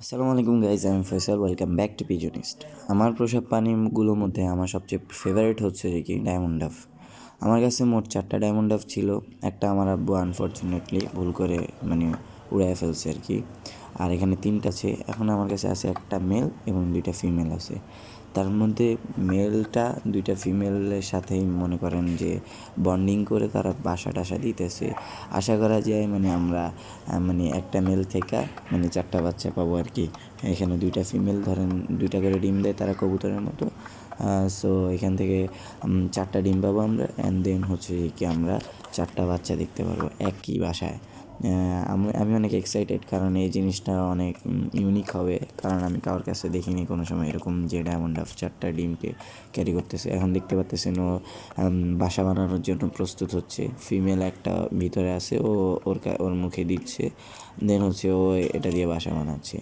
আসসালামু আলাইকুম গাইজ, আমি ফয়সাল। ওয়েলকাম ব্যাক টু পিজনিস্ট। আমার প্রসাব পানিগুলোর মধ্যে আমার সবচেয়ে ফেভারিট হচ্ছে যে কি ডায়মন্ড ডাফ। আমার কাছে মোট 4টা ডায়মন্ড ডাফ ছিল। একটা আমার আব্বু আনফর্চুনেটলি ভুল করে মানে উড়ায় ফেলছে আর কি। আর এখানে 3টা আছে। এখন আমার কাছে আছে একটা মেল এবং 2টা ফিমেল আছে। তার মধ্যে মেলটা 2টা ফিমেলের সাথেই মনে করেন যে বন্ডিং করে তারা বাসা টাসা দিতেছে। আশা করা যায় মানে আমরা মানে একটা মেল থেকে মানে 4টা বাচ্চা পাবো আর কি। এখানে 2টা ফিমেল ধরেন 2টা করে ডিম দেয় তারা কবুতরের মতো। সো এখান থেকে 4টা ডিম পাবো আমরা, অ্যান্ড দেন হচ্ছে কি আমরা 4টা বাচ্চা দেখতে পারবো একই বাসায়। আমি অনেক এক্সাইটেড, কারণ এই জিনিসটা অনেক ইউনিক হবে, কারণ আমি কারোর কাছে দেখিনি কোনো সময় এরকম যে ডায়মন্ড ডাফ 4টা ডিমকে ক্যারি করতেছে। এখন দেখতে পাচ্তেছেন ও বাসা বানানোর জন্য প্রস্তুত হচ্ছে। ফিমেল একটা ভিতরে আছে, ওর মুখে দিচ্ছে, দেন হচ্ছে ও এটা দিয়ে বাসা বানাচ্ছে।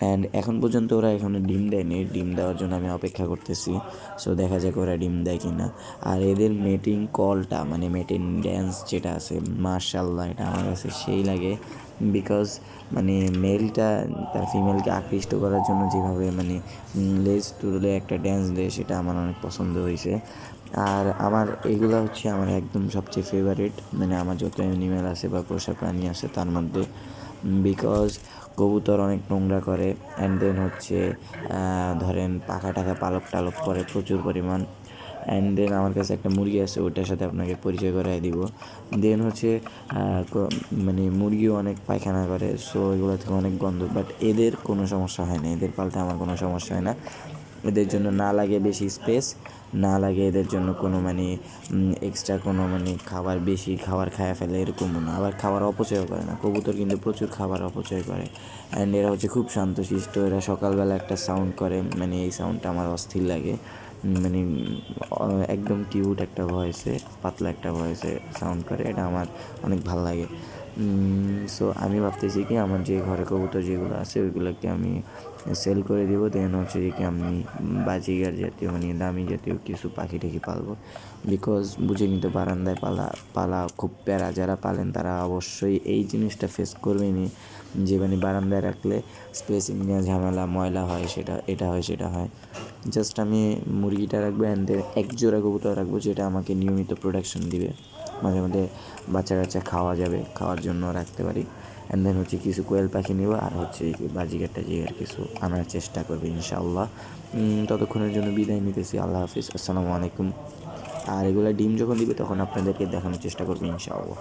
অ্যান্ড এখন পর্যন্ত ওরা এখনও ডিম দেয়নি। ডিম দেওয়ার জন্য আমি অপেক্ষা করতেছি। সো দেখা যাক ওরা ডিম দেয় কি না। আর এদের মেটিং কলটা মানে মেটিং ড্যান্স যেটা আছে, মাশাআল্লাহ, এটা আমার কাছে সেই লাগে। বিকজ মানে মেলটা তার ফিমেলকে আকৃষ্ট করার জন্য যেভাবে মানে লেজ তুলে একটা ড্যান্স দেয়, সেটা আমার অনেক পছন্দ হয়েছে। আর আমার এগুলো হচ্ছে আমার একদম সবচেয়ে ফেভারিট, মানে আমার যত অ্যানিমেল আছে বা পোষা প্রাণী আছে তার মধ্যে। বিকজ কবুতর অনেক নোংরা করে, অ্যান্ড দেন হচ্ছে ধরেন পাখা টাকা পালক টালক করে প্রচুর পরিমাণ। অ্যান্ড দেন আমার কাছে একটা মুরগি আছে, ওটার সাথে আপনাকে পরিচয় করাই দিব। দেন হচ্ছে মানে মুরগিও অনেক পায়খানা করে, সো এগুলো থেকে অনেক গন্ধ, বাট এদের কোনো সমস্যা হয় না। এদের পালতে আমার কোনো সমস্যা হয় না। এদের জন্য না লাগে বেশি স্পেস, না লাগে এদের জন্য কোনো মানে এক্সট্রা কোনো মানে খাবার, বেশি খাবার খায় ফেলে এরকমও না। আবার খাবার অপচয়ও করে না। কবুতর কিন্তু প্রচুর খাবার অপচয় করে। অ্যান্ড এরা হচ্ছে খুব শান্তশিষ্ট। এরা সকালবেলা একটা সাউন্ড করে, মানে এই সাউন্ডটা আমার অস্থির লাগে। মানে একদম কিউট একটা ভয়েসে, পাতলা একটা ভয়েসে সাউন্ড করে, এটা আমার অনেক ভালো লাগে। সো আমি ভাবতেছি কি আমার যে ঘরে কবুতর যেগুলো আছে ওইগুলোকে আমি সেল করে দিব। দেন হচ্ছে যে কি আমি বাজিগার জাতীয় মানে দামি জাতীয় কিছু পাখি টাখি পালবো। বিকজ বুঝেনি তো, বারান্দায় পালা খুব প্যারা। যারা পালেন তারা অবশ্যই এই জিনিসটা ফেস করবেনি, যে মানে বারান্দায় রাখলে স্পেসিং নিয়ে ঝামেলা, ময়লা হয়, এটা হয় সেটা হয়। জাস্ট আমি মুরগিটা রাখবো, অ্যান্ড দেন এক জোড়া কবুতর রাখবো যেটা আমাকে নিয়মিত প্রোডাকশন দিবে। মাঝে মধ্যে বাচ্চা কাচ্চা খাওয়া যাবে, খাওয়ার জন্য রাখতে পারি। অ্যান্ড দেন হচ্ছে কিছু কোয়েল পাখি নেবো, আর হচ্ছে বাজিগার টাজিগার কিছু আনার চেষ্টা করবে ইনশাআল্লাহ। ততক্ষণের জন্য বিদায় নিতেছি। আল্লাহ হাফিজ, আসসালামু আলাইকুম। আর এগুলো ডিম যখন দিবে তখন আপনাদেরকে দেখানোর চেষ্টা করবে ইনশাআল্লাহ।